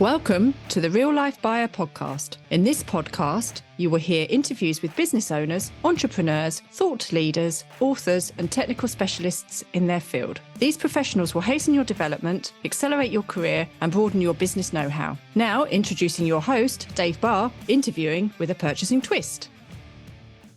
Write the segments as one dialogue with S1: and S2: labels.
S1: Welcome to the Real Life Buyer podcast. In this podcast, you will hear interviews with business owners, entrepreneurs, thought leaders, authors, and technical specialists in their field. These professionals will hasten your development, accelerate your career, and broaden your business know-how. Now, introducing your host, Dave Barr, interviewing with a purchasing twist.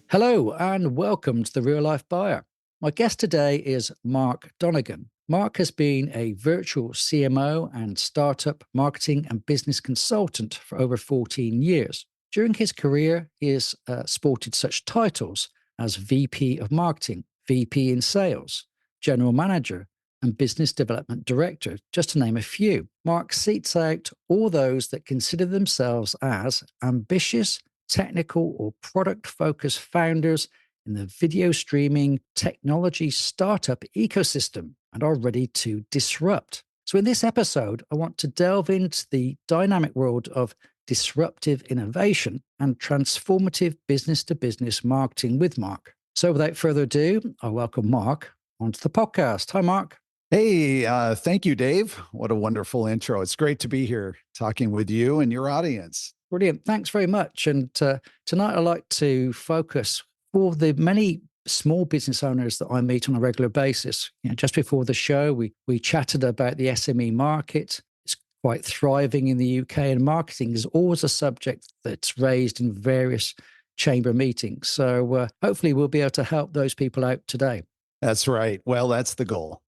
S2: Hello, and welcome to the Real Life Buyer. My guest today is Mark Donnigan. Mark has been a virtual CMO and startup marketing and business consultant for over 14 years. During his career, he has sported such titles as VP of Marketing, VP in Sales, General Manager, and Business Development Director, just to name a few. Mark seeks out all those that consider themselves as ambitious, technical, or product-focused founders in the video streaming technology startup ecosystem and are ready to disrupt. So in this episode, I want to delve into the dynamic world of disruptive innovation and transformative business-to-business marketing with Mark. So without further ado, I welcome Mark onto the podcast. Hi, Mark.
S3: Hey, thank you, Dave. What a wonderful intro. It's great to be here talking with you and your audience.
S2: Brilliant. Thanks very much. And tonight I'd like to focus for the many small business owners that I meet on a regular basis. Just before the show, we chatted about the SME market. It's quite thriving in the UK, and marketing is always a subject that's raised in various chamber meetings. So hopefully we'll be able to help those people out today.
S3: That's right. Well, that's the goal.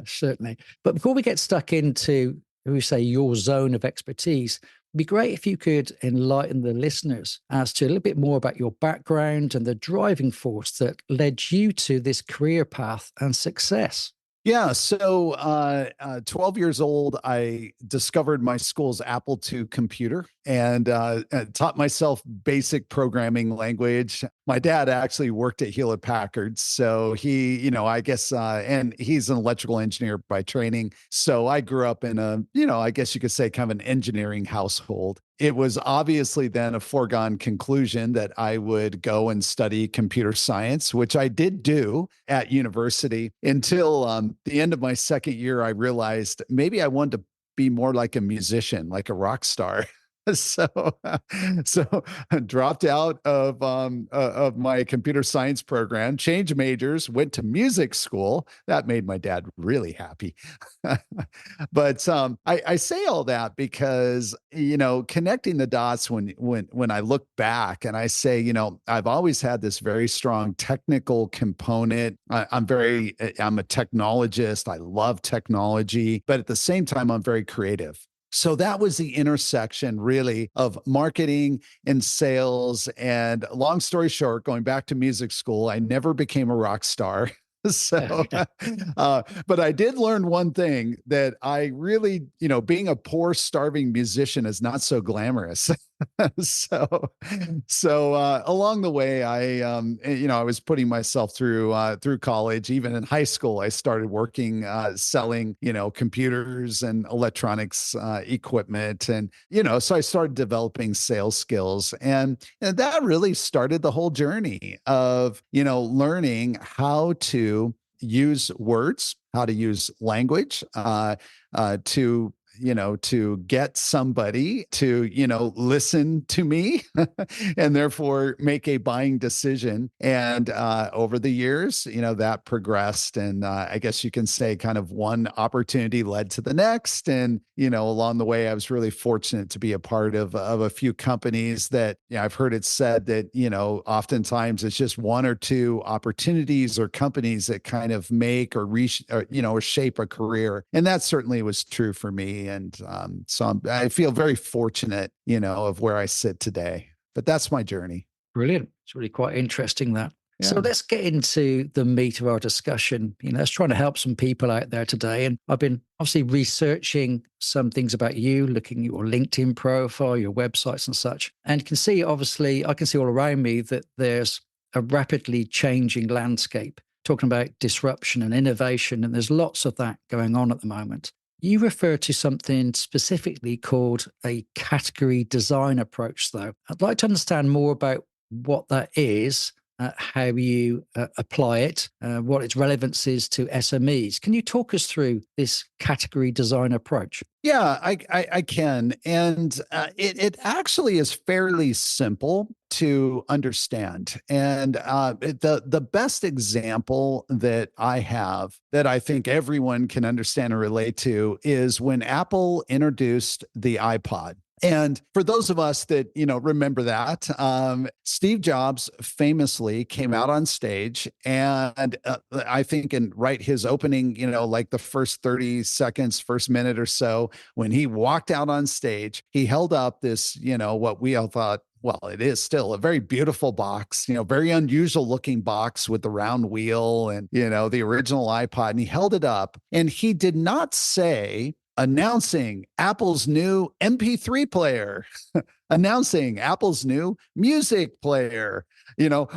S2: Certainly. But before we get stuck into, we say, your zone of expertise, it'd be great if you could enlighten the listeners as to a little bit more about your background and the driving force that led you to this career path and success.
S3: Yeah. So 12 years old, I discovered my school's Apple II computer and taught myself basic programming language. My dad actually worked at Hewlett Packard. So he, I guess, and he's an electrical engineer by training. So I grew up in a, I guess you could say kind of an engineering household. It was obviously then a foregone conclusion that I would go and study computer science, which I did do at university until the end of my second year. I realized maybe I wanted to be more like a musician, like a rock star. So I dropped out of my computer science program, changed majors, went to music school. That made my dad really happy. But I say all that because, connecting the dots when I look back and I say, I've always had this very strong technical component. I'm a technologist. I love technology, but at the same time, I'm very creative. So that was the intersection really of marketing and sales. And long story short, going back to music school, I never became a rock star. But I did learn one thing, that I really, being a poor, starving musician is not so glamorous. So along the way, I was putting myself through college. Even in high school, I started working, selling, computers and electronics equipment. And, so I started developing sales skills. And that really started the whole journey of, learning how to use words, how to use language, to get somebody to, listen to me and therefore make a buying decision. And over the years, that progressed. And I guess you can say kind of one opportunity led to the next. And, along the way, I was really fortunate to be a part of a few companies that, I've heard it said that, oftentimes it's just one or two opportunities or companies that kind of make or shape a career. And that certainly was true for me. And so I feel very fortunate, of where I sit today. But that's my journey.
S2: Brilliant. It's really quite interesting, that.
S3: Yeah.
S2: So let's get into the meat of our discussion. Let's try to help some people out there today. And I've been obviously researching some things about you, looking at your LinkedIn profile, your websites and such. And can see, obviously, I can see all around me that there's a rapidly changing landscape, talking about disruption and innovation. And there's lots of that going on at the moment. You refer to something specifically called a category design approach, though. I'd like to understand more about what that is how you apply it, what its relevance is to SMEs. Can you talk us through this category design approach?
S3: Yeah, I can. And it actually is fairly simple to understand. And the best example that I have that I think everyone can understand and relate to is when Apple introduced the iPod. And for those of us that, remember that, Steve Jobs famously came out on stage and I think in his opening, like the first 30 seconds, first minute or so, when he walked out on stage, he held up this, what we all thought, well, it is still a very beautiful box, very unusual looking box with the round wheel and, the original iPod. And he held it up and he did not say, announcing Apple's new MP3 player, announcing Apple's new music player,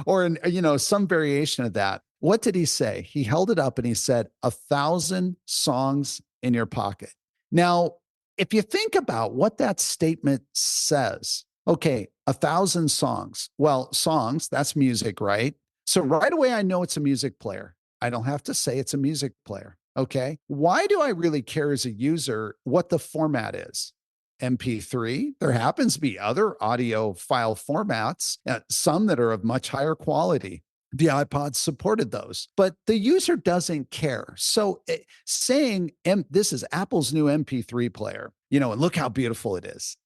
S3: or some variation of that. What did he say? He held it up and he said, 1,000 songs in your pocket. Now, if you think about what that statement says, okay, 1,000 songs. Well, songs, that's music, right? So right away, I know it's a music player. I don't have to say it's a music player. Okay. Why do I really care as a user what the format is? MP3. There happens to be other audio file formats, some that are of much higher quality. The iPod supported those, but the user doesn't care. So saying this is Apple's new MP3 player, and look how beautiful it is,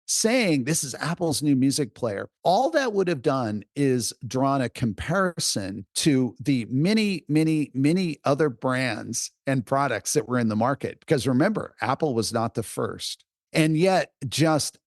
S3: saying this is Apple's new music player, all that would have done is drawn a comparison to the many, many, many other brands and products that were in the market. Because remember, Apple was not the first. And yet just,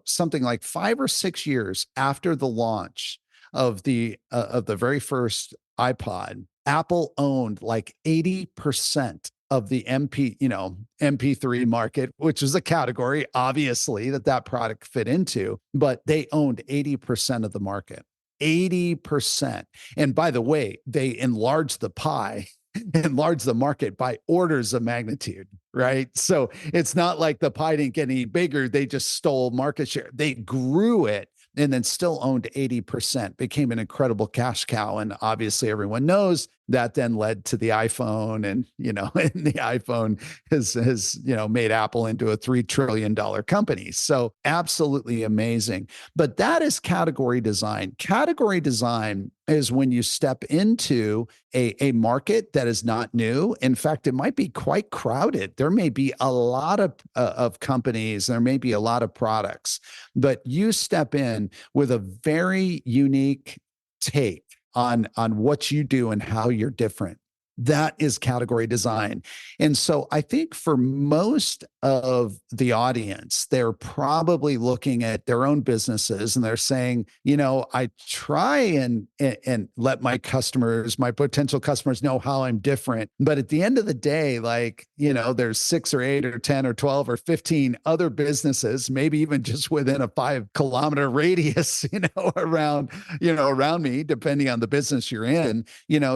S3: something like 5 or 6 years after the launch of the very first iPod, Apple owned like 80% of the MP3 market, which is a category, obviously, that product fit into, but they owned 80% of the market. 80%. And by the way, they enlarged the pie, enlarged the market by orders of magnitude, right? So it's not like the pie didn't get any bigger. They just stole market share. They grew it and then still owned 80%, became an incredible cash cow. And obviously everyone knows that then led to the iPhone and, and the iPhone has made Apple into a $3 trillion company. So absolutely amazing. But that is category design. Category design is when you step into a market that is not new. In fact, it might be quite crowded. There may be a lot of companies, there may be a lot of products, but you step in with a very unique take on what you do and how you're different. That is category design. And so I think for most of the audience, they're probably looking at their own businesses and they're saying, I try and let my potential customers know how I'm different. But at the end of the day, there's 6 or 8 or 10 or 12 or 15 other businesses, maybe even just within a 5-kilometer radius, around me, depending on the business you're in,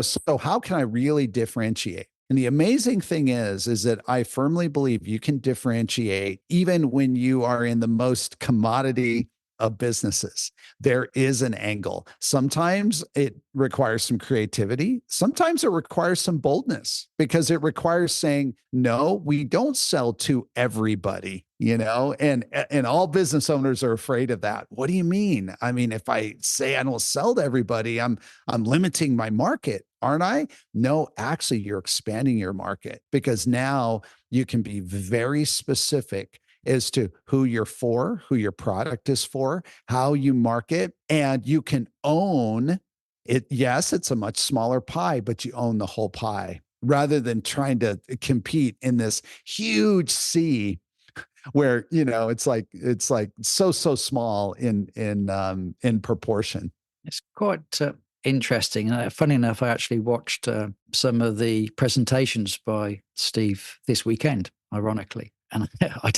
S3: so how can I really differentiate? And the amazing thing is that I firmly believe you can differentiate even when you are in the most commodity of businesses. There is an angle. Sometimes it requires some creativity. Sometimes it requires some boldness because it requires saying, no, we don't sell to everybody, and all business owners are afraid of that. What do you mean? I mean, if I say I don't sell to everybody, I'm limiting my market, aren't I? No, actually, you're expanding your market because now you can be very specific as to who you're for, who your product is for, how you market, and you can own it. Yes, it's a much smaller pie, but you own the whole pie rather than trying to compete in this huge sea where, it's like so small in proportion.
S2: It's quite interesting. Funny enough, I actually watched some of the presentations by Steve this weekend, ironically. And I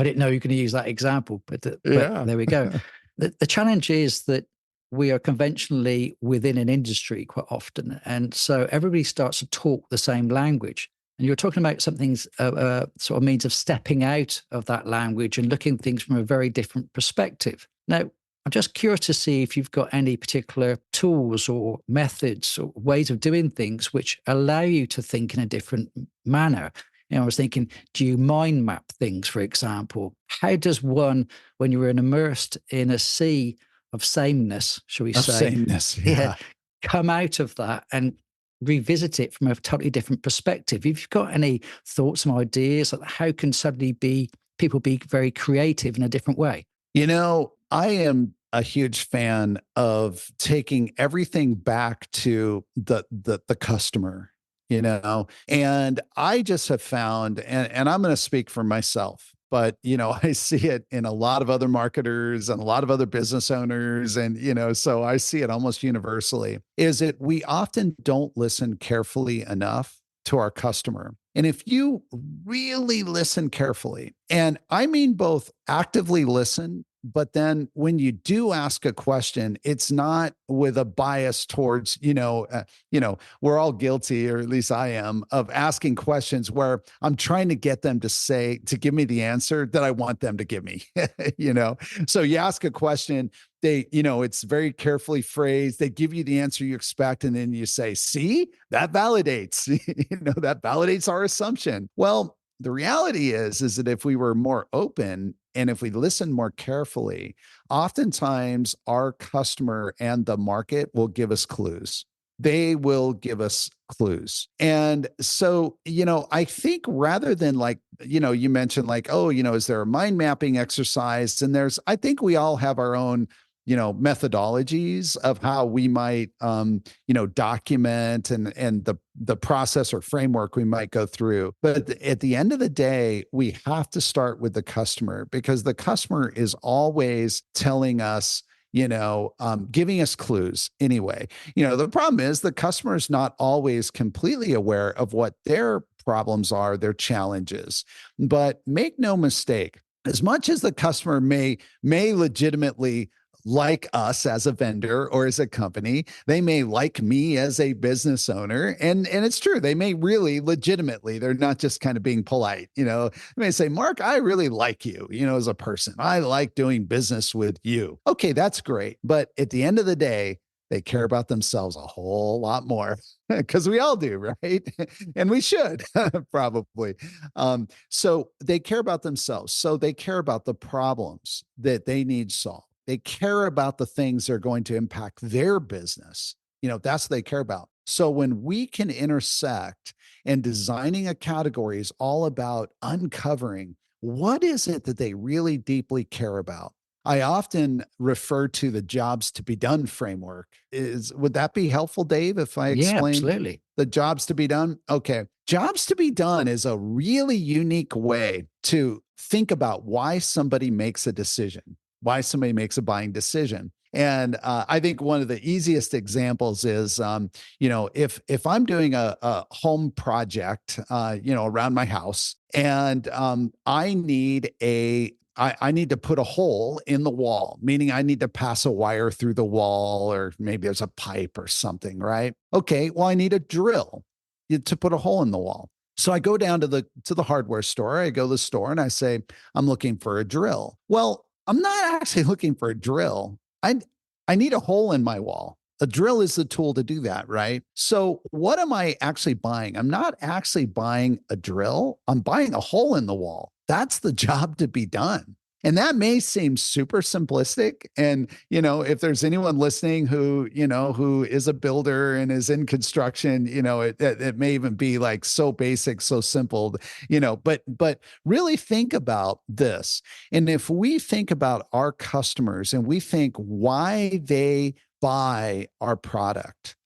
S2: didn't know you could use that example, but there we go. The challenge is that we are conventionally within an industry quite often. And so everybody starts to talk the same language. And you're talking about something's sort of means of stepping out of that language and looking at things from a very different perspective. Now, I'm just curious to see if you've got any particular tools or methods or ways of doing things which allow you to think in a different manner. I was thinking, do you mind map things, for example? How does one, when you're immersed in a sea of sameness, shall we
S3: Of
S2: say,
S3: sameness.
S2: yeah,
S3: Yeah.
S2: come out of that and revisit it from a totally different perspective? If you've got any thoughts and ideas, like how can suddenly people be very creative in a different way?
S3: I am a huge fan of taking everything back to the customer, and I just have found, and I'm going to speak for myself, but I see it in a lot of other marketers and a lot of other business owners, and so I see it almost universally, is that we often don't listen carefully enough to our customer. And if you really listen carefully, and I mean both actively listen, but then when you do ask a question, it's not with a bias towards, we're all guilty, or at least I am, of asking questions where I'm trying to get them to give me the answer that I want them to give me, So you ask a question, it's very carefully phrased. They give you the answer you expect. And then you say, see, that validates, that validates our assumption. Well, the reality is that if we were more open and if we listen more carefully, oftentimes our customer and the market will give us clues. They will give us clues. And so, I think rather than you mentioned is there a mind mapping exercise? And I think we all have our own methodologies of how we might document and the process or framework we might go through. But at the end of the day, we have to start with the customer, because the customer is always telling us, giving us clues anyway. The problem is the customer is not always completely aware of what their problems are, their challenges. But make no mistake, as much as the customer may legitimately like us as a vendor or as a company, they may like me as a business owner. And it's true. They may really legitimately, they're not just kind of being polite, they may say, Mark, I really like you, as a person. I like doing business with you. Okay, that's great. But at the end of the day, they care about themselves a whole lot more, because we all do, right? And we should probably. So they care about themselves. So they care about the problems that they need solved. They care about the things that are going to impact their business. That's what they care about. So when we can intersect, and designing a category is all about uncovering what is it that they really deeply care about. I often refer to the jobs to be done framework. Would that be helpful, Dave, if I
S2: Yeah,
S3: explain
S2: absolutely.
S3: the jobs to be done? Okay. Jobs to be done is a really unique way to think about why somebody makes a decision, why somebody makes a buying decision. And I think one of the easiest examples is, if I'm doing a home project, around my house, and I need I need to put a hole in the wall, meaning I need to pass a wire through the wall, or maybe there's a pipe or something, right? Okay, well, I need a drill to put a hole in the wall. So I go down to the hardware store. I go to the store and I say, I'm looking for a drill. Well, I'm not actually looking for a drill. I need a hole in my wall. A drill is the tool to do that, right? So what am I actually buying? I'm not actually buying a drill. I'm buying a hole in the wall. That's the job to be done. And that may seem super simplistic. And, if there's anyone listening who is a builder and is in construction, it may even be like so basic, so simple, but really think about this. And if we think about our customers and we think why they buy our product,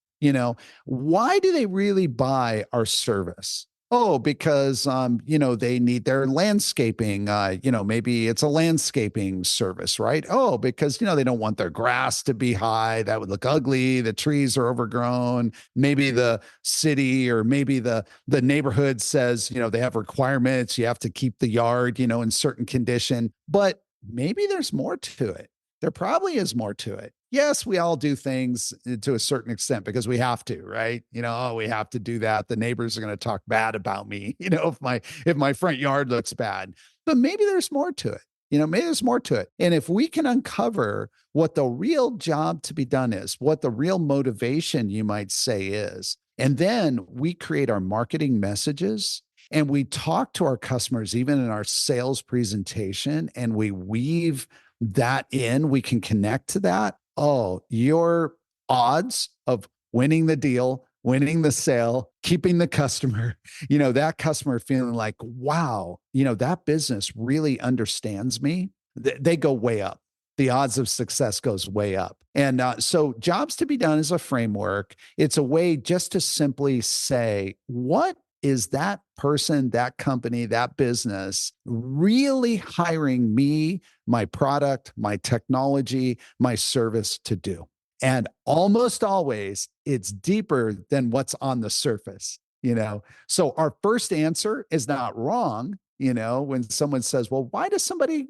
S3: why do they really buy our service? Oh, because they need their landscaping. Maybe it's a landscaping service, right? Oh, because they don't want their grass to be high. That would look ugly. The trees are overgrown. Maybe the city, or maybe the neighborhood says, they have requirements. You have to keep the yard, in certain condition. But maybe there's more to it. There probably is more to it. Yes, we all do things to a certain extent because we have to, right? Oh, we have to do that. The neighbors are going to talk bad about me, if my front yard looks bad. But maybe there's more to it. Maybe there's more to it. And if we can uncover what the real job to be done is, what the real motivation you might say is, and then we create our marketing messages and we talk to our customers, even in our sales presentation, and we weave that in, we can connect to that. Oh, your odds of winning the deal, winning the sale, keeping the customer, that customer feeling like, wow, that business really understands me, they go way up. The odds of success goes way up. And so jobs to be done is a framework. It's a way just to simply say, what is that person, that company, that business really hiring me, my product, my technology, my service to do? And almost always it's deeper than what's on the surface, So our first answer is not wrong, when someone says, well, why does somebody,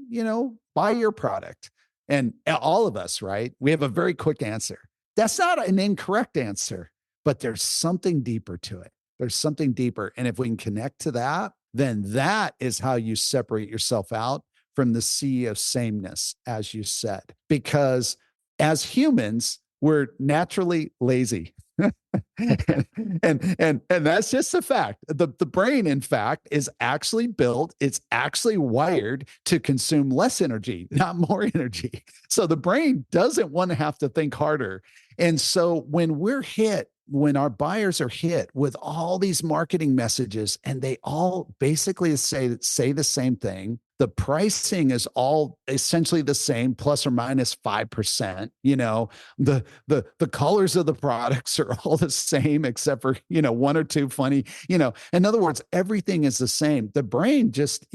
S3: buy your product? And all of us, right? We have a very quick answer. That's not an incorrect answer, but there's something deeper to it. There's something deeper. And if we can connect to that, then that is how you separate yourself out from the sea of sameness, as you said. Because as humans, we're naturally lazy. and that's just a fact. The brain, in fact, is actually built, it's actually wired to consume less energy, not more energy. So the brain doesn't want to have to think harder. And so when our buyers are hit with all these marketing messages and they all basically say the same thing, the pricing is all essentially the same, plus or minus 5%. The colors of the products are all the same, except for, one or two funny, in other words, everything is the same. The brain just,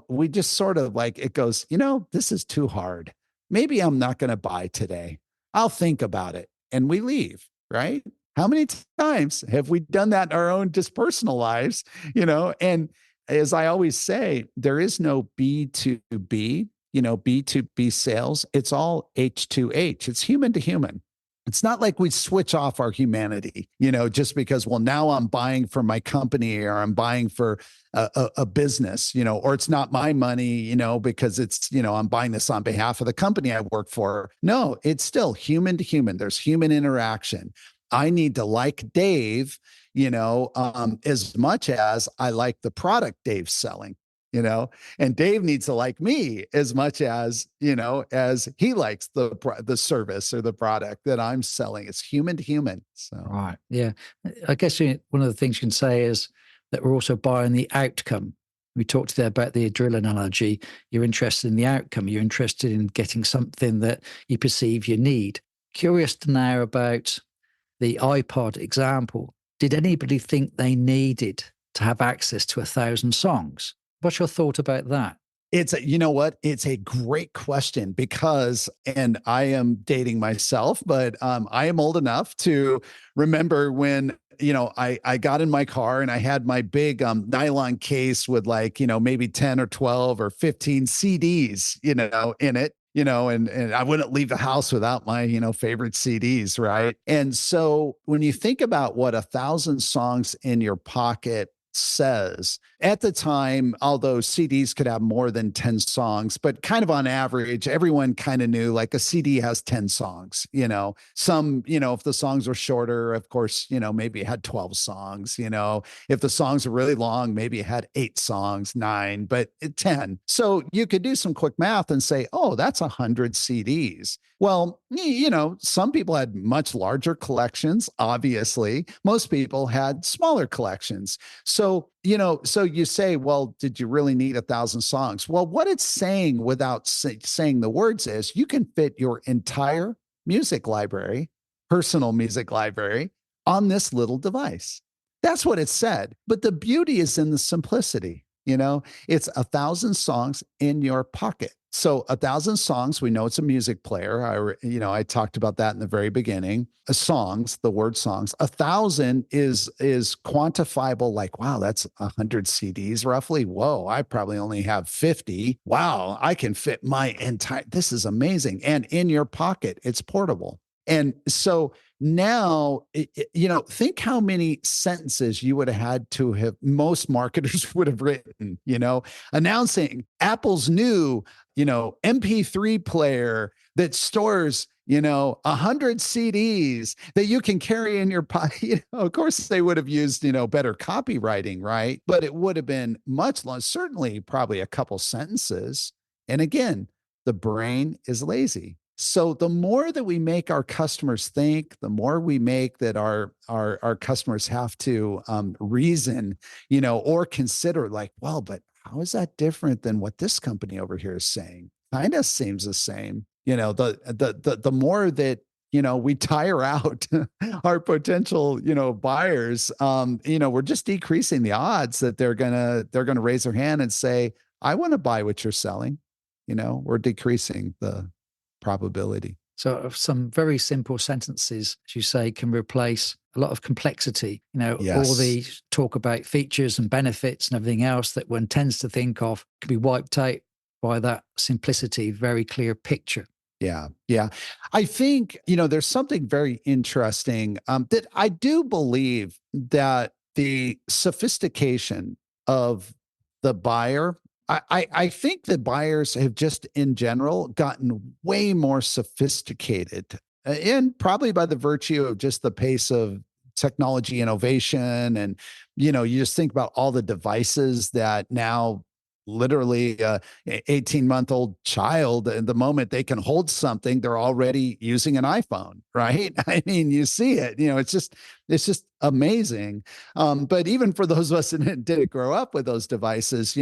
S3: we just sort of like, it goes, this is too hard. Maybe I'm not going to buy today. I'll think about it. And we leave, right? How many times have we done that in our own just personal lives, And as I always say, there is no B2B, B2B sales. It's all H2H. It's human to human. It's not like we switch off our humanity, just because, well, now I'm buying for my company or I'm buying for a business, or it's not my money, because it's, I'm buying this on behalf of the company I work for. No, it's still human to human. There's human interaction. I need to like Dave, as much as I like the product Dave's selling, and Dave needs to like me as much as, as he likes the service or the product that I'm selling. It's human to human. So,
S2: right. Yeah. I guess one of the things you can say is that we're also buying the outcome. We talked there about the drill analogy. You're interested in the outcome. You're interested in getting something that you perceive you need. Curious to know about the iPod example. Did anybody think they needed to have access to 1,000 songs? What's your thought about that?
S3: You know what? It's a great question because, and I am dating myself, but I am old enough to remember when, I got in my car and I had my big nylon case with maybe 10 or 12 or 15 CDs, in it. And I wouldn't leave the house without my, favorite CDs, right? And so when you think about what 1,000 songs in your pocket says, at the time, although CDs could have more than 10 songs, but kind of on average, everyone kind of knew like a CD has 10 songs, some, if the songs were shorter, of course, maybe it had 12 songs, if the songs were really long, maybe it had 8 songs, 9, but 10. So you could do some quick math and say, oh, that's 100 CDs. Well, some people had much larger collections, obviously. Most people had smaller collections. So you say, well, did you really need 1,000 songs? Well, what it's saying without saying the words is you can fit your entire music library, personal music library, on this little device. That's what it said. But the beauty is in the simplicity. It's 1,000 songs in your pocket. So 1,000 songs, we know it's a music player. I talked about that in the very beginning. Songs, the word songs. 1,000 is quantifiable. Like, wow, that's 100 CDs roughly. Whoa, I probably only have 50. Wow, I can fit my entire. This is amazing. And in your pocket, it's portable. And so now, think how many sentences you would have had to have, most marketers would have written, announcing Apple's new, MP3 player that stores, 100 CDs that you can carry in your pocket. Of course, they would have used, better copywriting, right? But it would have been much longer, certainly probably a couple sentences. And again, the brain is lazy. So the more that we make our customers think, the more we make that our customers have to reason, or consider like, well, but how is that different than what this company over here is saying? Kind of seems the same. The more that we tire out our potential buyers, we're just decreasing the odds that they're gonna raise their hand and say, I want to buy what you're selling. We're decreasing the probability.
S2: So some very simple sentences, as you say, can replace a lot of complexity. All the
S3: Yes.
S2: talk about features and benefits and everything else that one tends to think of can be wiped out by that simplicity, very clear picture.
S3: Yeah. Yeah. I think, there's something very interesting that I do believe that the sophistication of the buyer, I think that buyers have just in general gotten way more sophisticated, and probably by the virtue of just the pace of technology innovation. And, you just think about all the devices that now literally 18-month-old child, and the moment they can hold something, they're already using an iPhone, right? I mean, you see it, it's just amazing. But even for those of us that didn't grow up with those devices,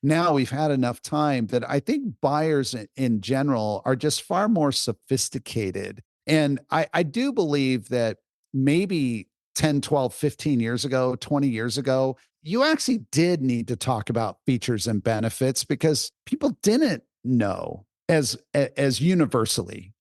S3: now we've had enough time that I think buyers in general are just far more sophisticated. And I do believe that maybe 10, 12, 15 years ago, 20 years ago, you actually did need to talk about features and benefits because people didn't know as universally,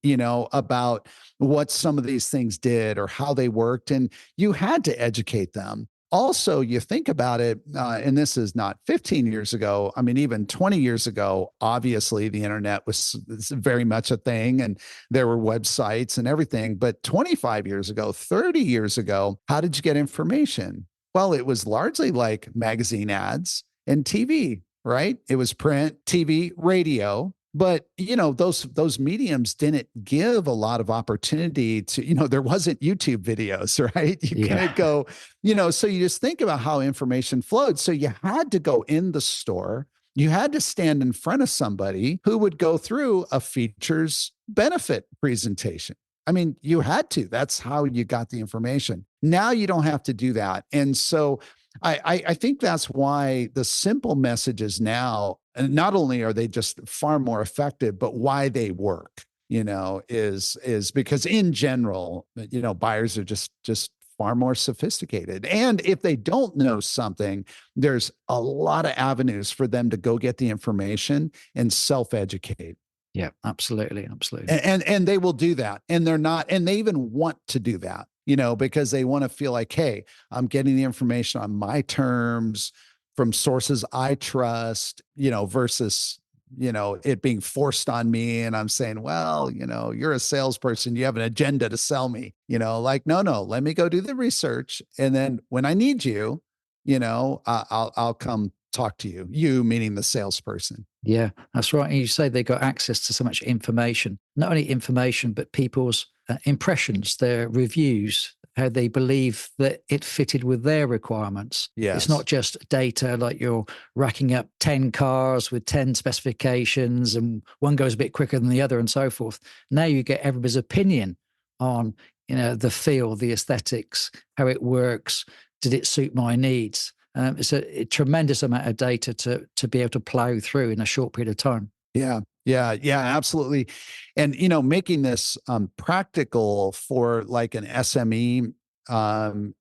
S3: about what some of these things did or how they worked, and you had to educate them. Also, you think about it, and this is not 15 years ago. I mean, even 20 years ago, obviously the internet was very much a thing and there were websites and everything. But 25 years ago, 30 years ago, how did you get information? Well, it was largely like magazine ads and TV, right? It was print, TV, radio. But those mediums didn't give a lot of opportunity to, there wasn't YouTube videos, right? You
S2: Yeah.
S3: couldn't go, so you just think about how information flowed. So you had to go in the store. You had to stand in front of somebody who would go through a features benefit presentation. I mean, you had to. That's how you got the information. Now you don't have to do that. And so I think that's why the simple messages now, and not only are they just far more effective, but why they work, is because in general, buyers are just far more sophisticated. And if they don't know something, there's a lot of avenues for them to go get the information and self-educate.
S2: Yeah, absolutely. Absolutely.
S3: And they will do that. And they even want to do that, because they want to feel like, hey, I'm getting the information on my terms from sources I trust, versus, it being forced on me. And I'm saying, well, you're a salesperson, you have an agenda to sell me, like, no, let me go do the research. And then when I need you, I'll come talk to you meaning the salesperson.
S2: Yeah, that's right. And you say they got access to so much information, not only information, but people's impressions, their reviews, how they believe that it fitted with their requirements. It's not
S3: Yes.
S2: just data like you're racking up 10 cars with 10 specifications and one goes a bit quicker than the other and so forth. Now you get everybody's opinion on, the feel, the aesthetics, how it works. Did it suit my needs? It's a tremendous amount of data to be able to plow through in a short period of time.
S3: Yeah. Yeah, absolutely. And, making this practical for like an SME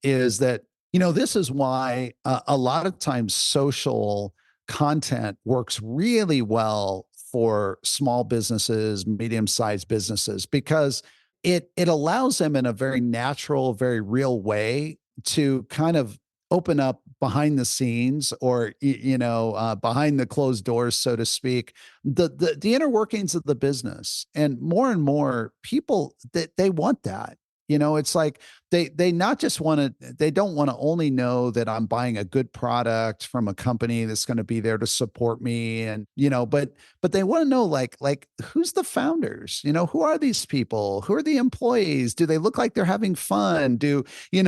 S3: is that, this is why a lot of times social content works really well for small businesses, medium-sized businesses, because it allows them in a very natural, very real way to kind of open up behind the scenes, or behind the closed doors, so to speak, the inner workings of the business. And more people, that they want that. It's like they not just want to, they don't want to only know that I'm buying a good product from a company that's going to be there to support me, and but they want to know, like who's the founders, who are these people, who are the employees, do they look like they're having fun, do they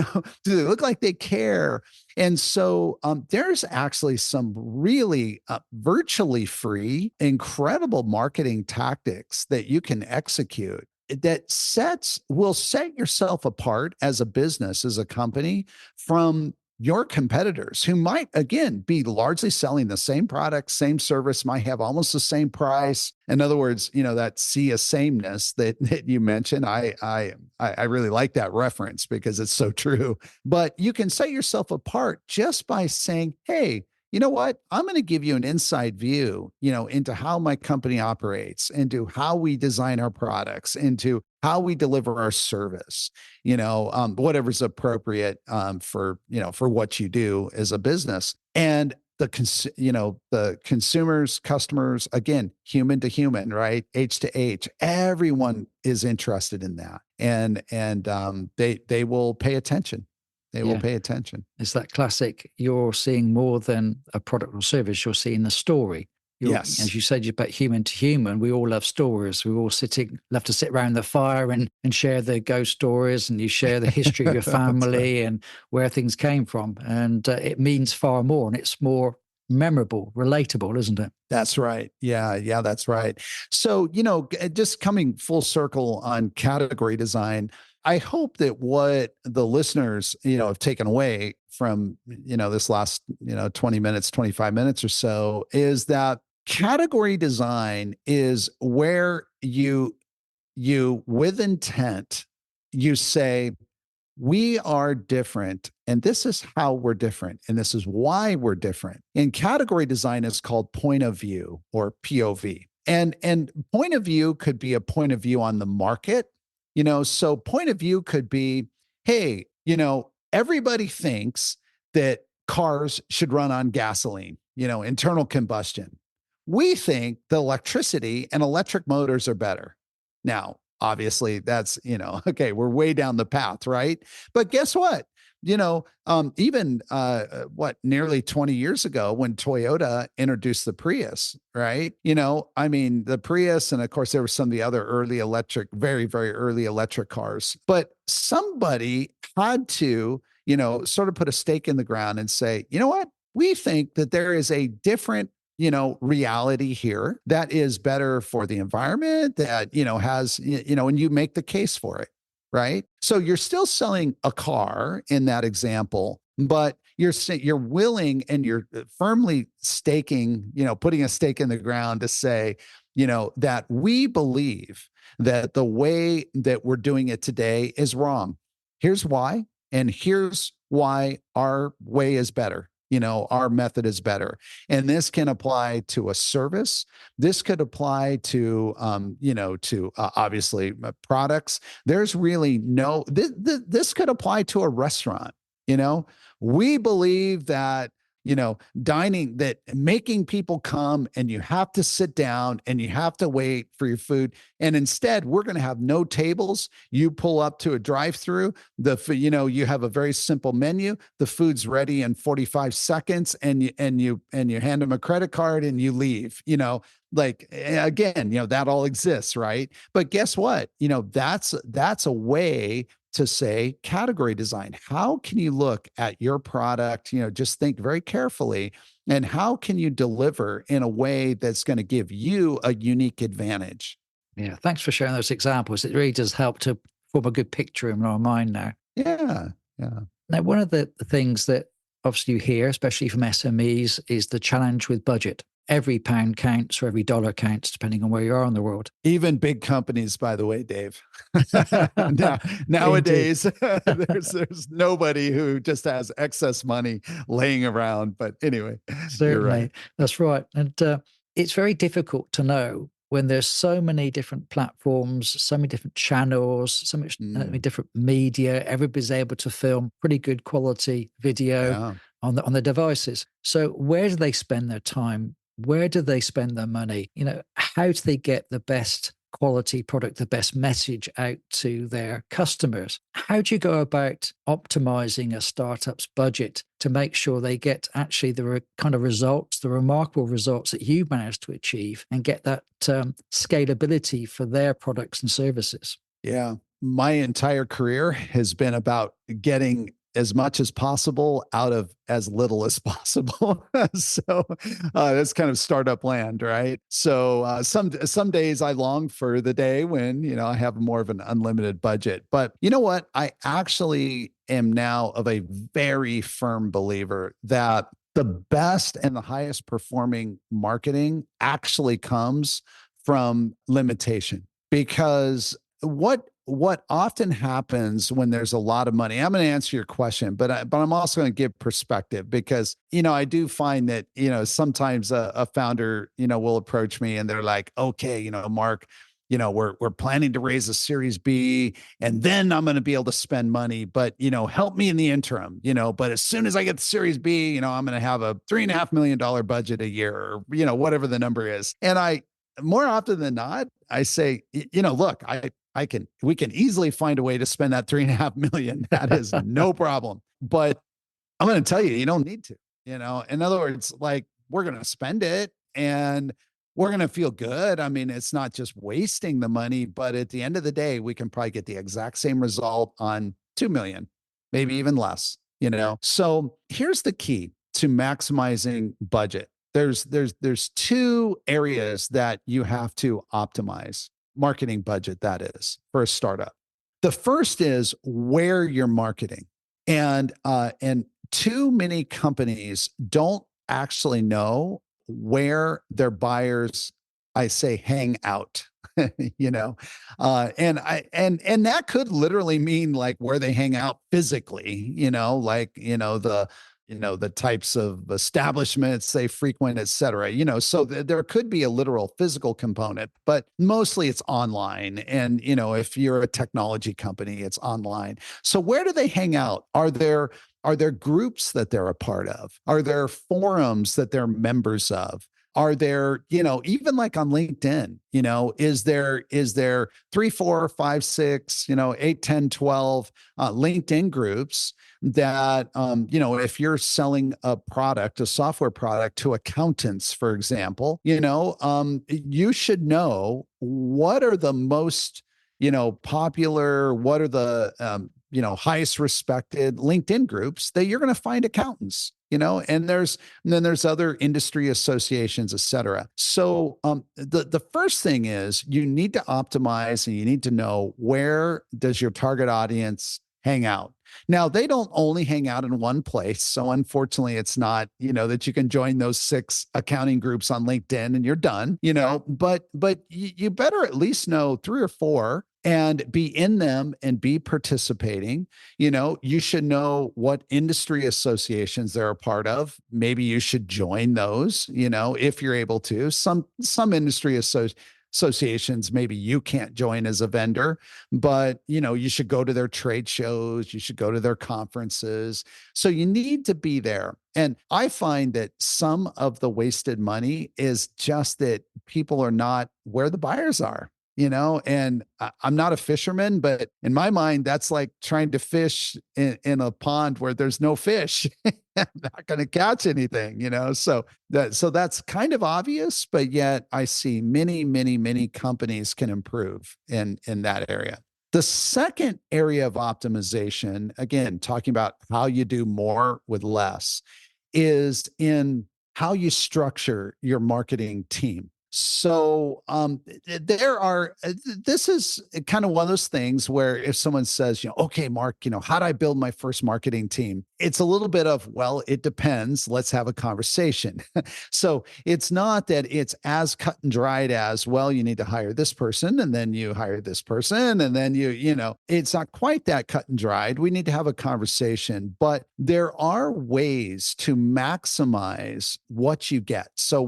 S3: look like they care? And so there's actually some really virtually free, incredible marketing tactics that you can execute that will set yourself apart as a business, as a company, from your competitors, who might, again, be largely selling the same product, same service, might have almost the same price. In other words, that sea of sameness that you mentioned. I really like that reference because it's so true. But you can set yourself apart just by saying, hey, you know what? I'm going to give you an inside view, into how my company operates, into how we design our products, into how we deliver our service, whatever's appropriate for what you do as a business. And the consumers, customers, again, human to human, right? H to H, everyone is interested in that. And they will pay attention. They will pay attention.
S2: It's that classic, you're seeing more than a product or service, you're seeing the story.
S3: Yes.
S2: As you said, you're about human to human. We all love stories. We all love to sit around the fire and share the ghost stories, and you share the history of your family and where things came from. And it means far more, and it's more memorable, relatable, isn't it?
S3: That's right. Yeah, that's right. So, just coming full circle on category design, I hope that what the listeners, have taken away from, this last, 20 minutes, 25 minutes or so, is that category design is where you with intent, you say, we are different, and this is how we're different, and this is why we're different. And category design is called point of view, or POV. And point of view could be a point of view on the market. So point of view could be, hey, everybody thinks that cars should run on gasoline, internal combustion. We think the electricity and electric motors are better. Now, obviously, that's, okay, we're way down the path, right? But guess what? Even nearly 20 years ago, when Toyota introduced the Prius, right? The Prius, and of course, there were some of the other early electric, very, very early electric cars. But somebody had to, sort of put a stake in the ground and say, you know what? We think that there is a different reality here that is better for the environment, that, has, and you make the case for it, right? So you're still selling a car in that example, but you're willing, and you're firmly staking, putting a stake in the ground to say, that we believe that the way that we're doing it today is wrong. Here's why, and here's why our way is better. Our method is better. And this can apply to a service. This could apply to, obviously products. There's really this could apply to a restaurant. We believe that, making people come, and you have to sit down and you have to wait for your food. And instead, we're going to have no tables. You pull up to a drive-through, you have a very simple menu. The food's ready in 45 seconds, and you hand them a credit card and you leave, again, that all exists, right? But guess what? That's a way to say category design. How can you look at your product, just think very carefully, and how can you deliver in a way that's going to give you a unique advantage?
S2: Yeah, thanks for sharing those examples. It really does help to form a good picture in our mind now.
S3: Yeah.
S2: Now, one of the things that obviously you hear, especially from SMEs, is the challenge with budget. Every pound counts, or every dollar counts, depending on where you are in the world.
S3: Even big companies, by the way, Dave. Nowadays, there's nobody who just has excess money laying around. But anyway,
S2: Certainly,
S3: you're right.
S2: That's right. And it's very difficult to know when there's so many different platforms, so many different channels, many different media, everybody's able to film pretty good quality video
S3: Yeah.
S2: on the devices. So where do they spend their time? Where do they spend their money? How do they get the best quality product, the best message out to their customers? How do you go about optimizing a startup's budget to make sure they get actually the kind of results, the remarkable results that you managed to achieve, and get that scalability for their products and services?
S3: Yeah. My entire career has been about getting as much as possible out of as little as possible. So that's kind of startup land, right? So some days I long for the day when I have more of an unlimited budget. But you know what? I actually am now of a very firm believer that the best and the highest performing marketing actually comes from limitation, because what often happens when there's a lot of money. I'm going to answer your question, but I'm also going to give perspective, because I do find that sometimes a founder will approach me and they're like, okay, Mark, we're planning to raise a Series B, and then I'm going to be able to spend money, but help me in the interim. But as soon as I get the Series B, I'm going to have a $3.5 million budget a year, or whatever the number is. And I, more often than not, I say, look, we can easily find a way to spend that 3.5 million. That is no problem. But I'm going to tell you, you don't need to. In other words, like, we're going to spend it and we're going to feel good. I mean, it's not just wasting the money, but at the end of the day, we can probably get the exact same result on 2 million, maybe even less. So here's the key to maximizing budget. There's two areas that you have to optimize marketing budget, that is, for a startup. The first is where you're marketing. And too many companies don't actually know where their buyers, I say, hang out. And that could literally mean like where they hang out physically, like the types of establishments they frequent, et cetera. So there could be a literal physical component, but mostly it's online. And if you're a technology company, it's online. So where do they hang out? Are there groups that they're a part of? Are there forums that they're members of? Are there, even like on LinkedIn, is there 3, 4, 5, 6, 8, 10, 12 LinkedIn groups that, if you're selling a software product to accountants, for example, you should know what are the most, popular, what are the, highest respected LinkedIn groups that you're going to find accountants, and then there's other industry associations, et cetera. So the first thing is you need to optimize, and you need to know, where does your target audience hang out? Now, they don't only hang out in one place. So unfortunately, it's not, that you can join those 6 accounting groups on LinkedIn and you're done, but you better at least know 3 or 4 and be in them and be participating. You should know what industry associations they're a part of. Maybe you should join those, if you're able to. Some industry associations maybe you can't join as a vendor, but you should go to their trade shows, you should go to their conferences. So you need to be there. And I find that some of the wasted money is just that people are not where the buyers are. And I'm not a fisherman, but in my mind, that's like trying to fish in a pond where there's no fish. I'm not going to catch anything, So that's kind of obvious, but yet I see many, many, many companies can improve in that area. The second area of optimization, again, talking about how you do more with less, is in how you structure your marketing team. So this is kind of one of those things where if someone says, okay, Mark, how do I build my first marketing team? It's a little bit of, well, it depends. Let's have a conversation. So it's not that it's as cut and dried as, well, you need to hire this person and then you hire this person. And then it's not quite that cut and dried. We need to have a conversation, but there are ways to maximize what you get. So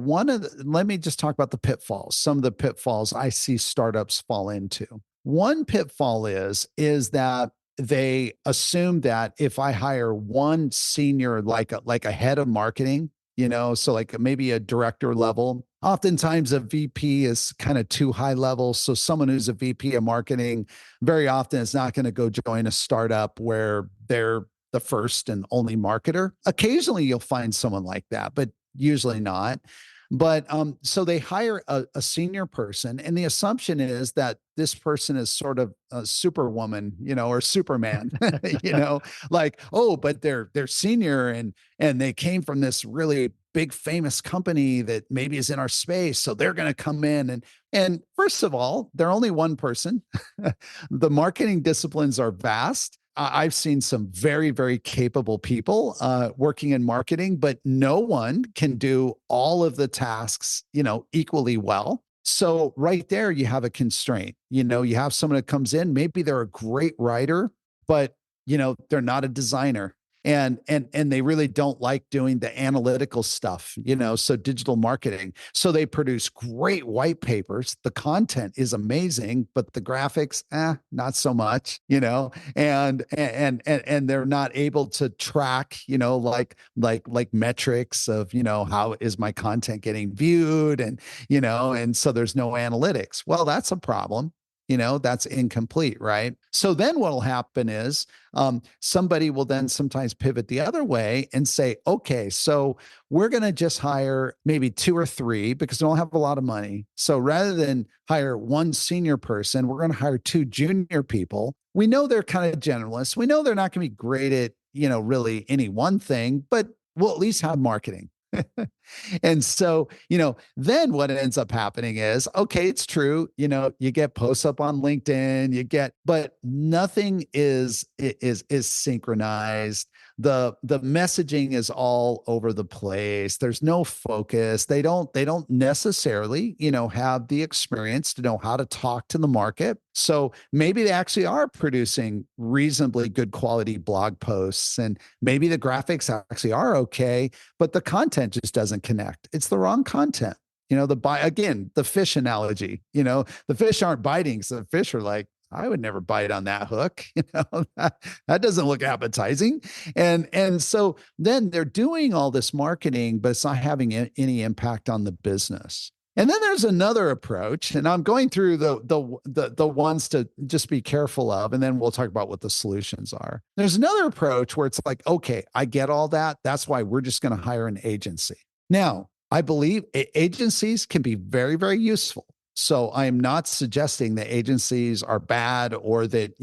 S3: let me just talk about about the pitfalls, some of the pitfalls I see startups fall into. One pitfall is that they assume that if I hire one senior, like a head of marketing, so like maybe a director level, oftentimes a VP is kind of too high level. So someone who's a VP of marketing very often is not going to go join a startup where they're the first and only marketer. Occasionally you'll find someone like that, but usually not. But so they hire a senior person, and the assumption is that this person is sort of a superwoman, or Superman, like, oh, but they're senior and they came from this really big famous company that maybe is in our space, so they're going to come in and first of all, they're only one person. The marketing disciplines are vast. I've seen some very, very capable people working in marketing, but no one can do all of the tasks, equally well. So right there, you have a constraint. You have someone that comes in, maybe they're a great writer, but they're not a designer. And they really don't like doing the analytical stuff, so digital marketing. So they produce great white papers. The content is amazing, but the graphics, not so much, and they're not able to track, like metrics of, how is my content getting viewed, and so there's no analytics. Well, that's a problem. That's incomplete, right? So then what will happen is somebody will then sometimes pivot the other way and say, okay, so we're going to just hire maybe 2 or 3 because we don't have a lot of money. So rather than hire one senior person, we're going to hire 2 junior people. We know they're kind of generalists. We know they're not going to be great at, really any one thing, but we'll at least have marketing. And so, then what ends up happening is, okay, it's true, you get posts up on LinkedIn, but nothing is synchronized. The messaging is all over the place. There's no focus. They don't necessarily, have the experience to know how to talk to the market. So maybe they actually are producing reasonably good quality blog posts, and maybe the graphics actually are okay, but the content just doesn't connect. It's the wrong content. The fish analogy, the fish aren't biting. So the fish are like, I would never bite on that hook. That doesn't look appetizing. And so then they're doing all this marketing, but it's not having any impact on the business. And then there's another approach, and I'm going through the ones to just be careful of, and then we'll talk about what the solutions are. There's another approach where it's like, okay, I get all that. That's why we're just going to hire an agency. Now, I believe agencies can be very, very useful. So I am not suggesting that agencies are bad or that,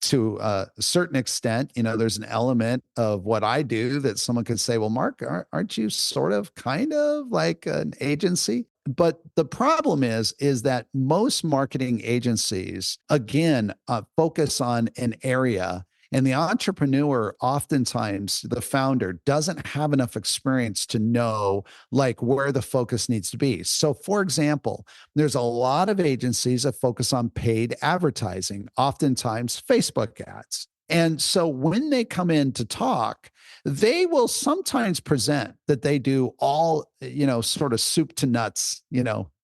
S3: to a certain extent, there's an element of what I do that someone could say, well, Mark, aren't you sort of kind of like an agency? But the problem is that most marketing agencies, again, focus on an area. And the entrepreneur, oftentimes the founder, doesn't have enough experience to know like where the focus needs to be. So for example, there's a lot of agencies that focus on paid advertising, oftentimes Facebook ads. And so when they come in to talk, they will sometimes present that they do all, sort of soup to nuts,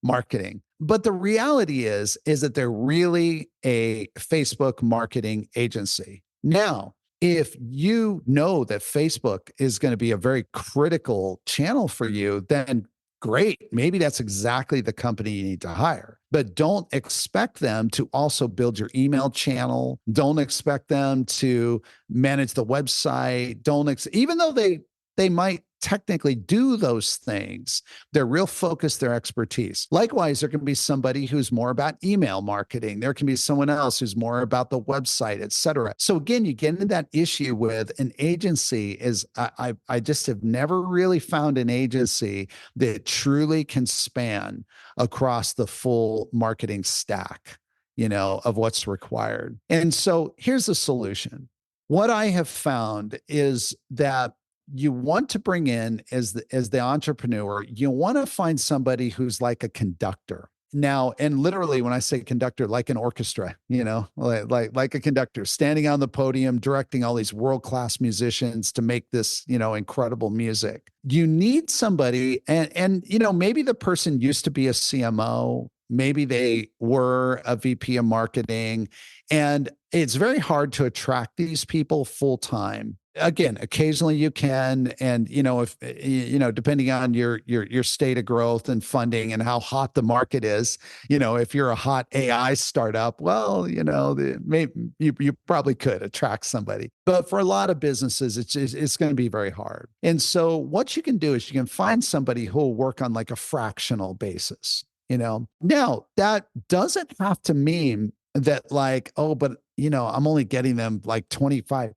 S3: marketing. But the reality is that they're really a Facebook marketing agency. Now, if you know that Facebook is going to be a very critical channel for you, then great. Maybe that's exactly the company you need to hire. But don't expect them to also build your email channel. Don't expect them to manage the website. Even though they might technically do those things, their real focus, their expertise. Likewise, there can be somebody who's more about email marketing. There can be someone else who's more about the website, et cetera. So again, you get into that issue with an agency is I just have never really found an agency that truly can span across the full marketing stack, of what's required. And so here's the solution. What I have found is that you want to bring in as the entrepreneur, you want to find somebody who's like a conductor. now, and literally when I say conductor, like an orchestra, like a conductor standing on the podium, directing all these world-class musicians to make this, incredible music. You need somebody, and maybe the person used to be a CMO, maybe they were a VP of marketing, and it's very hard to attract these people full time. Again, occasionally you can, and if depending on your state of growth and funding and how hot the market is, if you're a hot AI startup, well, maybe you probably could attract somebody. But for a lot of businesses, it's going to be very hard. And so what you can do is you can find somebody who will work on like a fractional basis. Now that doesn't have to mean that like, oh, but I'm only getting them like 25.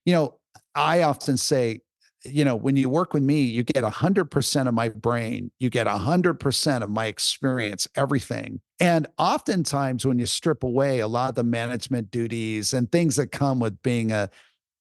S3: I often say, when you work with me, you get 100% of my brain, you get 100% of my experience, everything. And oftentimes when you strip away a lot of the management duties and things that come with being a,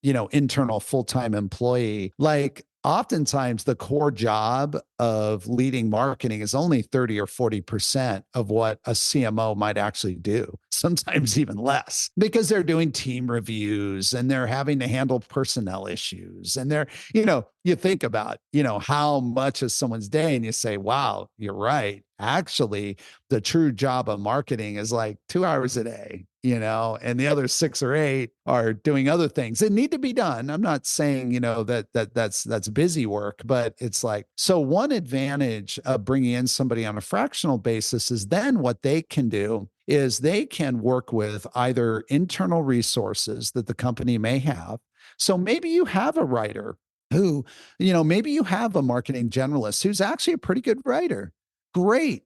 S3: internal full-time employee, like oftentimes the core job of leading marketing is only 30 or 40% of what a CMO might actually do, sometimes even less, because they're doing team reviews and they're having to handle personnel issues. And they're, you think about, how much is someone's day and you say, wow, you're right. Actually, the true job of marketing is like 2 hours a day, and the other 6 or 8 are doing other things that need to be done. I'm not saying, that's busy work, but it's like, so one advantage of bringing in somebody on a fractional basis is then what they can do is they can work with either internal resources that the company may have. So maybe you have a writer who, maybe you have a marketing generalist who's actually a pretty good writer. Great.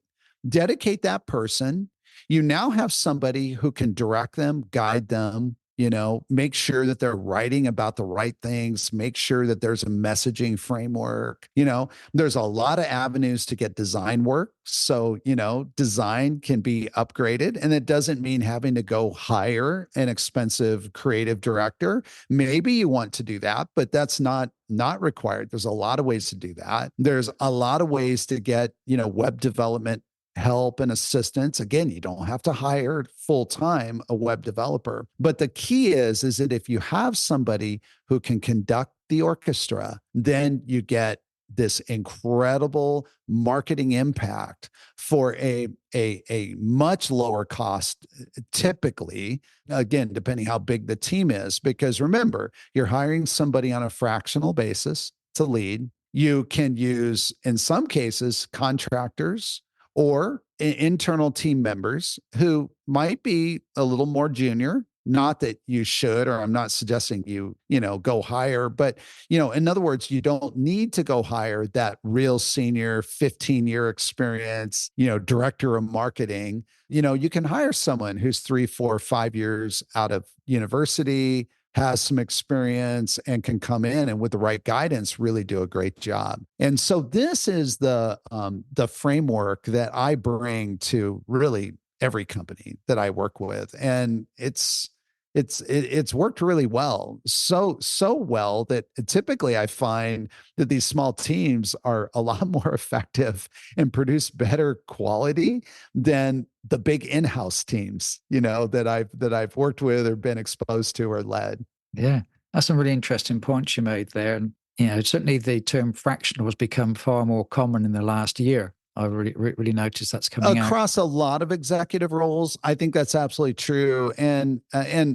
S3: Dedicate that person. You now have somebody who can direct them, guide them, make sure that they're writing about the right things, make sure that there's a messaging framework. There's a lot of avenues to get design work. So, design can be upgraded, and it doesn't mean having to go hire an expensive creative director. Maybe you want to do that, but that's not required. There's a lot of ways to do that. There's a lot of ways to get, web development help and assistance. Again, you don't have to hire full-time a web developer. But the key is that if you have somebody who can conduct the orchestra, then you get this incredible marketing impact for a much lower cost, typically, again, depending how big the team is. Because remember, you're hiring somebody on a fractional basis to lead. You can use, in some cases, contractors or internal team members who might be a little more junior. Not that you should, or I'm not suggesting you, go hire, but, in other words, you don't need to go hire that real senior 15-year experience, director of marketing. You can hire someone who's 3, 4, 5 years out of university, has some experience, and can come in and with the right guidance really do a great job. And so this is the framework that I bring to really every company that I work with, and it's worked really well, so well that typically I find that these small teams are a lot more effective and produce better quality than the big in-house teams, that I've worked with or been exposed to or led.
S2: Yeah, that's some really interesting points you made there. And, certainly the term fractional has become far more common in the last year. I really noticed that's coming out.
S3: Across a lot of executive roles. I think that's absolutely true. And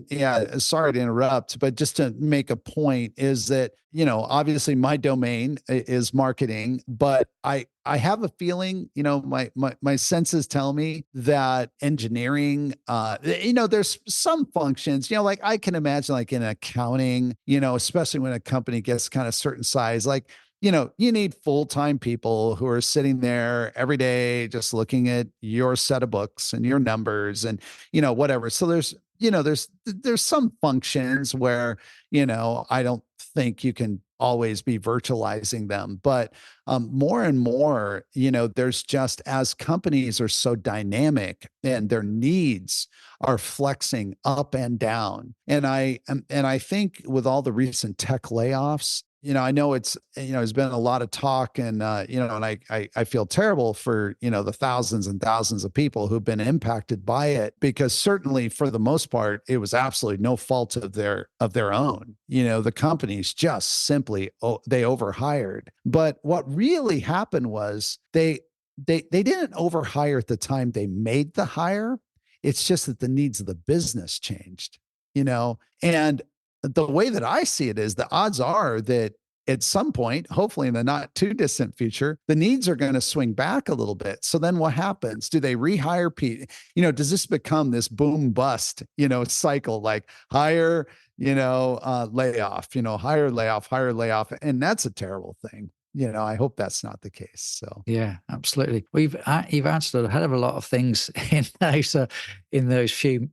S3: yeah, sorry to interrupt, but just to make a point is that, obviously my domain is marketing, but I have a feeling, my senses tell me that engineering, there's some functions, like I can imagine like in accounting, especially when a company gets kind of certain size, like, you need full-time people who are sitting there every day, just looking at your set of books and your numbers and, whatever. So there's some functions where, I don't think you can always be virtualizing them, but more and more, there's just, as companies are so dynamic and their needs are flexing up and down. And I think with all the recent tech layoffs, I know there's been a lot of talk and, and I feel terrible for, the thousands and thousands of people who've been impacted by it, because certainly for the most part, it was absolutely no fault of their own. The companies just simply, they overhired. But what really happened was they didn't overhire at the time they made the hire. It's just that the needs of the business changed, and the way that I see it is the odds are that at some point, hopefully in the not too distant future, the needs are going to swing back a little bit. So then what happens? Do they rehire people? Does this become this boom bust, cycle, like hire, layoff, hire, layoff. And that's a terrible thing. I hope that's not the case. So
S2: Yeah, absolutely. You've answered a hell of a lot of things in those few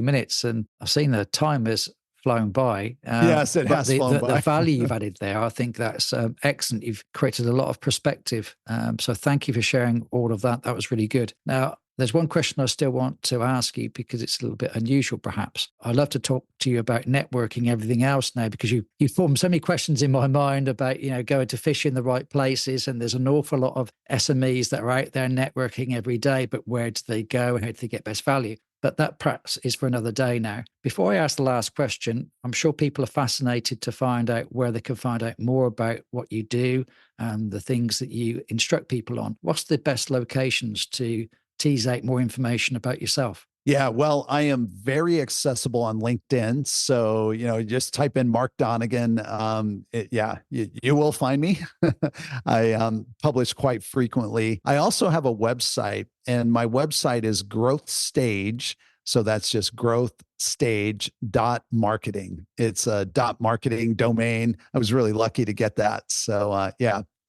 S2: minutes, and I've seen the time has flown by.
S3: yes, it
S2: But
S3: has flown
S2: the
S3: by.
S2: value you've added there, I think that's excellent. You've created a lot of perspective. So thank you for sharing all of that. That was really good. Now, there's one question I still want to ask you because it's a little bit unusual, perhaps. I'd love to talk to you about networking, everything else now, because you formed so many questions in my mind about, going to fish in the right places. And there's an awful lot of SMEs that are out there networking every day, but where do they go? How do they get best value? But that perhaps is for another day now. Before I ask the last question, I'm sure people are fascinated to find out where they can find out more about what you do and the things that you instruct people on. What's the best locations to tease out more information about yourself?
S3: Yeah, well, I am very accessible on LinkedIn. So, just type in Mark Donnigan. You will find me. I publish quite frequently. I also have a website, and my website is Growth Stage. So that's just growthstage.marketing. It's a .marketing domain. I was really lucky to get that. So,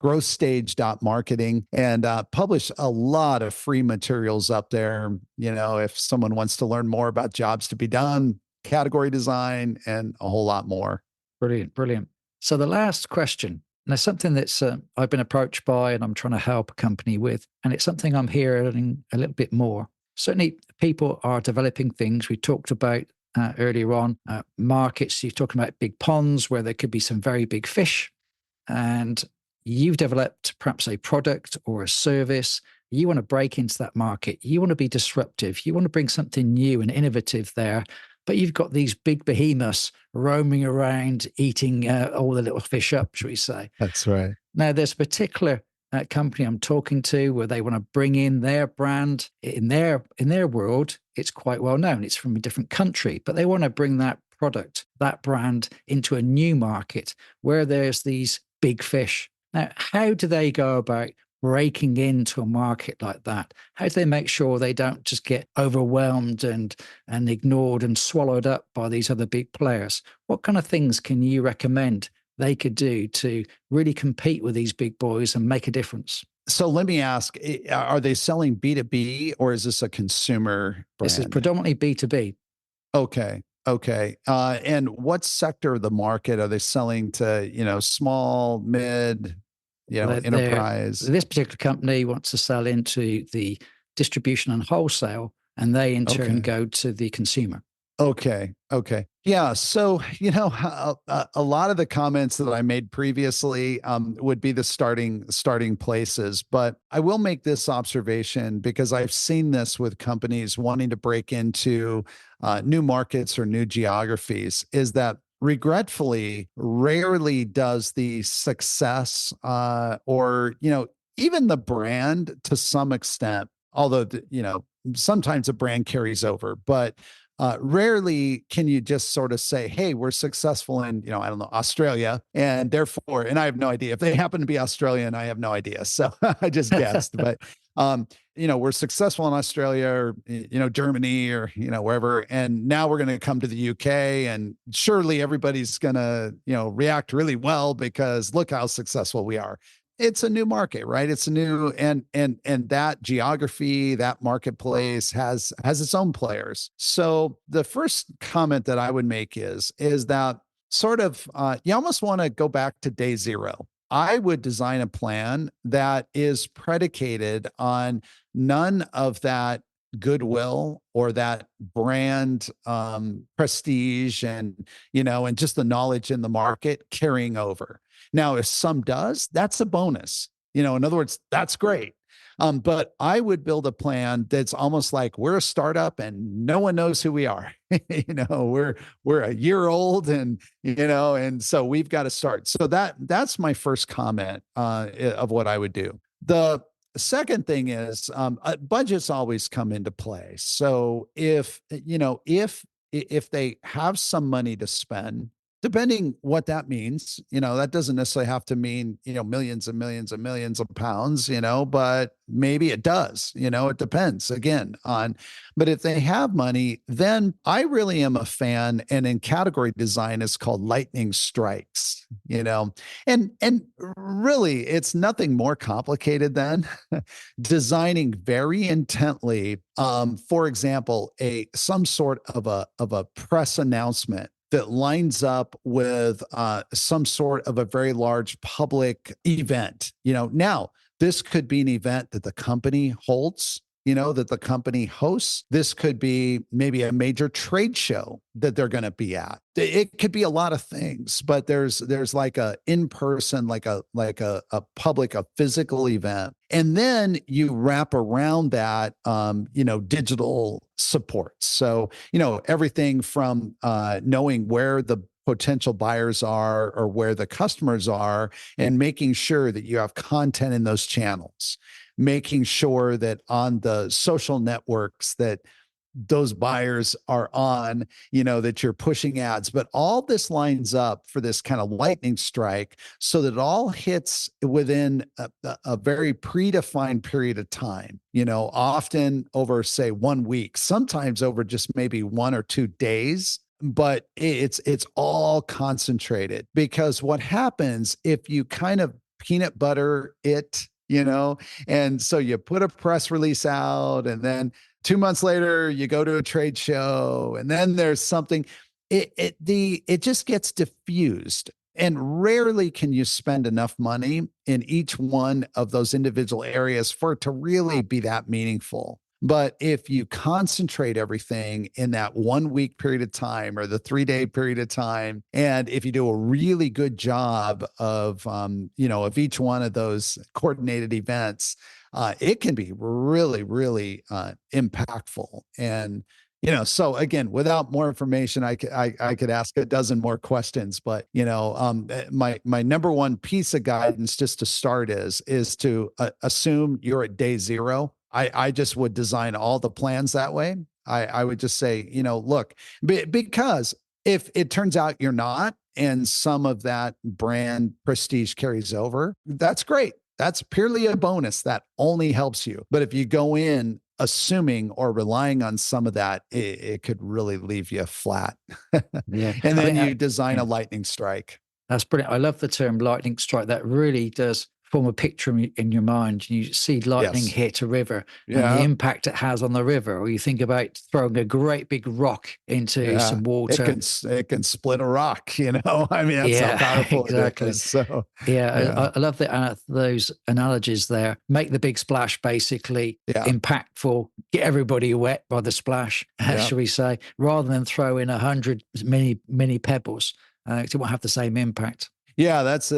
S3: growthstage.marketing, and publish a lot of free materials up there. If someone wants to learn more about jobs to be done, category design, and a whole lot more.
S2: Brilliant, brilliant. So the last question, now something that's I've been approached by and I'm trying to help a company with, and it's something I'm hearing a little bit more. Certainly people are developing things. We talked about earlier on markets. You're talking about big ponds where there could be some very big fish. And you've developed perhaps a product or a service. You want to break into that market. You want to be disruptive. You want to bring something new and innovative there. But you've got these big behemoths roaming around, eating all the little fish up, shall we say.
S3: That's right.
S2: Now, there's a particular company I'm talking to where they want to bring in their brand in their world. It's quite well known. It's from a different country, but they want to bring that product, that brand into a new market where there's these big fish. Now, how do they go about breaking into a market like that? How do they make sure they don't just get overwhelmed and ignored and swallowed up by these other big players? What kind of things can you recommend they could do to really compete with these big boys and make a difference?
S3: So let me ask, are they selling B2B or is this a consumer brand?
S2: This is predominantly B2B.
S3: Okay. Okay. And what sector of the market are they selling to, small, mid, enterprise?
S2: This particular company wants to sell into the distribution and wholesale, and they in turn go to the consumer.
S3: Okay. Okay. Yeah. So, a lot of the comments that I made previously would be the starting places, but I will make this observation because I've seen this with companies wanting to break into new markets or new geographies, is that regretfully, rarely does the success or, even the brand to some extent, although, sometimes a brand carries over, but rarely can you just sort of say, hey, we're successful in, I don't know, Australia. And therefore, and I have no idea if they happen to be Australian, I have no idea. So I just guessed, but, we're successful in Australia or, Germany or, wherever. And now we're going to come to the UK and surely everybody's going to, react really well because look how successful we are. It's a new market, right? It's a new and that geography, that marketplace has its own players. So the first comment that I would make is that sort of you almost want to go back to day zero. I would design a plan that is predicated on none of that goodwill or that brand prestige and, and just the knowledge in the market carrying over. Now, if some does, that's a bonus. In other words, that's great. But I would build a plan that's almost like we're a startup and no one knows who we are. We're a year old, and so we've got to start. So that's my first comment of what I would do. The second thing is budgets always come into play. So if they have some money to spend, depending what that means, that doesn't necessarily have to mean, millions and millions and millions of pounds, but maybe it does, it depends again on, but if they have money, then I really am a fan. And in category design, it's called lightning strikes, and really it's nothing more complicated than designing very intently. For example, some sort of a press announcement that lines up with some sort of a very large public event. Now this could be an event that the company holds, that the company hosts. This could be maybe a major trade show that they're going to be at. It could be a lot of things, but there's like a in-person, like a public, a physical event. And then you wrap around that, digital support. So, everything from knowing where the potential buyers are or where the customers are, and making sure that you have content in those channels, making sure that on the social networks that those buyers are on, that you're pushing ads. But all this lines up for this kind of lightning strike so that it all hits within a very predefined period of time, often over, say, 1 week, sometimes over just maybe 1 or 2 days. But it's all concentrated, because what happens if you kind of peanut butter it, and so you put a press release out, and then 2 months later you go to a trade show, and then there's something, it just gets diffused. And rarely can you spend enough money in each one of those individual areas for it to really be that meaningful. But if you concentrate everything in that 1 week period of time or the 3-day period of time, and if you do a really good job of, of each one of those coordinated events, it can be really, really impactful. And, so again, without more information, I could ask a dozen more questions, but, my number one piece of guidance just to start is to assume you're at day zero. I just would design all the plans that way. I would just say, look, because if it turns out you're not, and some of that brand prestige carries over, that's great. That's purely a bonus that only helps you. But if you go in assuming or relying on some of that, it could really leave you flat.
S2: Yeah.
S3: And then you design a lightning strike.
S2: That's brilliant. I love the term lightning strike. That really does form a picture in your mind. You see lightning hit a river and the impact it has on the river, or you think about throwing a great big rock into some water.
S3: It can split a rock, I mean, that's how powerful
S2: exactly.
S3: it is. So,
S2: I love those analogies there. Make the big splash, basically impactful, get everybody wet by the splash, shall we say, rather than throw in 100 mini pebbles. It won't have the same impact.
S3: Yeah, that's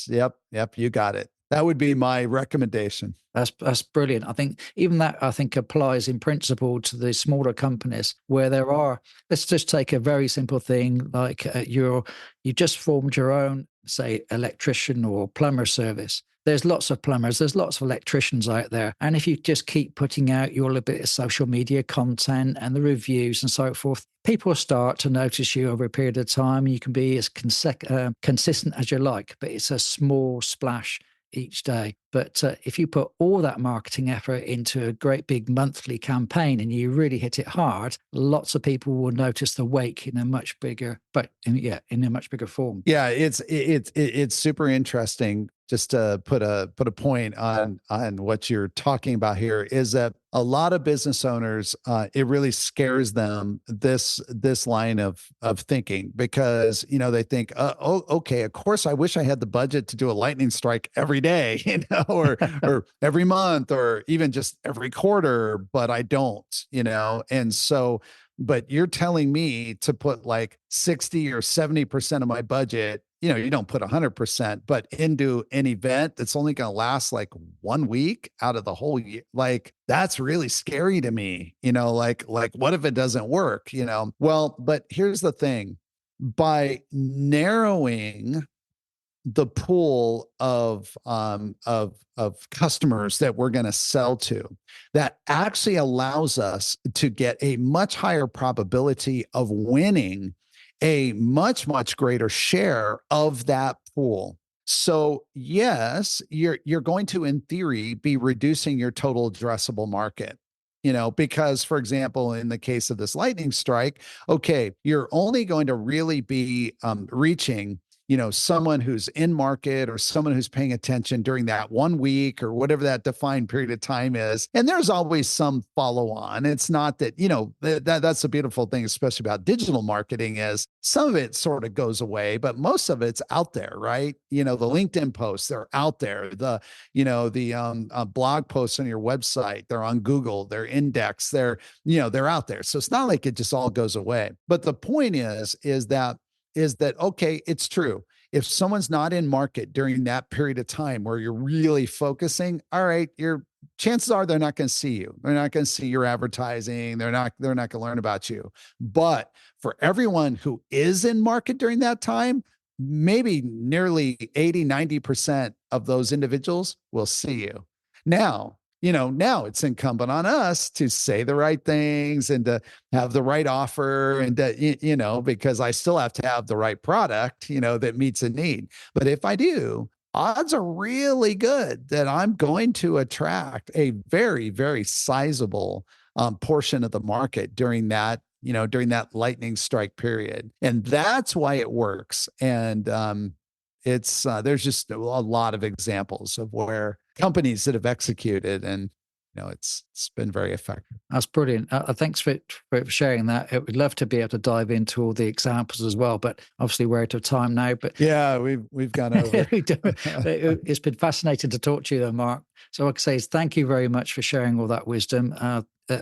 S3: yep, you got it. That would be my recommendation.
S2: That's brilliant. I think even that applies in principle to the smaller companies where there are. Let's just take a very simple thing like you just formed your own, say, electrician or plumber service. There's lots of plumbers, there's lots of electricians out there. And if you just keep putting out your little bit of social media content and the reviews and so forth, people start to notice you over a period of time. You can be as consistent as you like, but it's a small splash each day. But if you put all that marketing effort into a great big monthly campaign and you really hit it hard, lots of people will notice the wake in a much bigger, in a much bigger form.
S3: Yeah, it's super interesting. just to put a point on what you're talking about here, is that a lot of business owners, it really scares them, this line of thinking, because they think, oh, okay, of course I wish I had the budget to do a lightning strike every day, or every month, or even just every quarter, but I don't, and so. But you're telling me to put like 60 or 70% of my budget, you don't put 100%, but into an event that's only going to last like 1 week out of the whole year. Like, that's really scary to me, like what if it doesn't work, Well, but here's the thing. By narrowing the pool of customers that we're going to sell to, that actually allows us to get a much higher probability of winning a much, much greater share of that pool. So yes, you're going to, in theory, be reducing your total addressable market. Because, for example, in the case of this lightning strike, okay, you're only going to really be reaching someone who's in market, or someone who's paying attention during that 1 week or whatever that defined period of time is. And there's always some follow on. It's not that, that's the beautiful thing, especially about digital marketing, is some of it sort of goes away, but most of it's out there, right? The LinkedIn posts, they're out there. The blog posts on your website, they're on Google, they're indexed, they're out there. So it's not like it just all goes away. But the point is that, okay, it's true. If someone's not in market during that period of time where you're really focusing, all right, your chances are they're not going to see you. They're not going to see your advertising. They're not going to learn about you. But for everyone who is in market during that time, maybe nearly 80, 90% of those individuals will see you. Now it's incumbent on us to say the right things and to have the right offer, and to, because I still have to have the right product, that meets a need. But if I do, odds are really good that I'm going to attract a very, very sizable portion of the market during that lightning strike period. And that's why it works. And there's just a lot of examples of where companies that have executed, and it's been very effective.
S2: That's brilliant. Thanks for sharing that. I would love to be able to dive into all the examples as well, but obviously we're out of time now. But
S3: yeah, we've gone over.
S2: It's been fascinating to talk to you, though, Mark. So what I can say is thank you very much for sharing all that wisdom.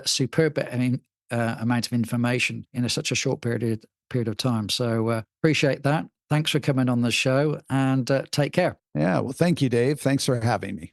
S2: Superb amount of information in such a short period of time. So appreciate that. Thanks for coming on the show, and take care.
S3: Yeah, well, thank you, Dave. Thanks for having me.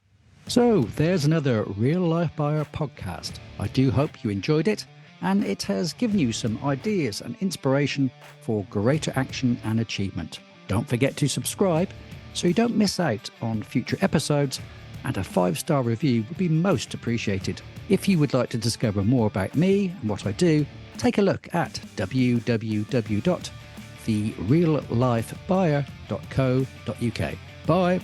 S2: So there's another Real Life Buyer podcast. I do hope you enjoyed it, and it has given you some ideas and inspiration for greater action and achievement. Don't forget to subscribe so you don't miss out on future episodes, and a 5-star review would be most appreciated. If you would like to discover more about me and what I do, take a look at www.thereallifebuyer.co.uk. Bye.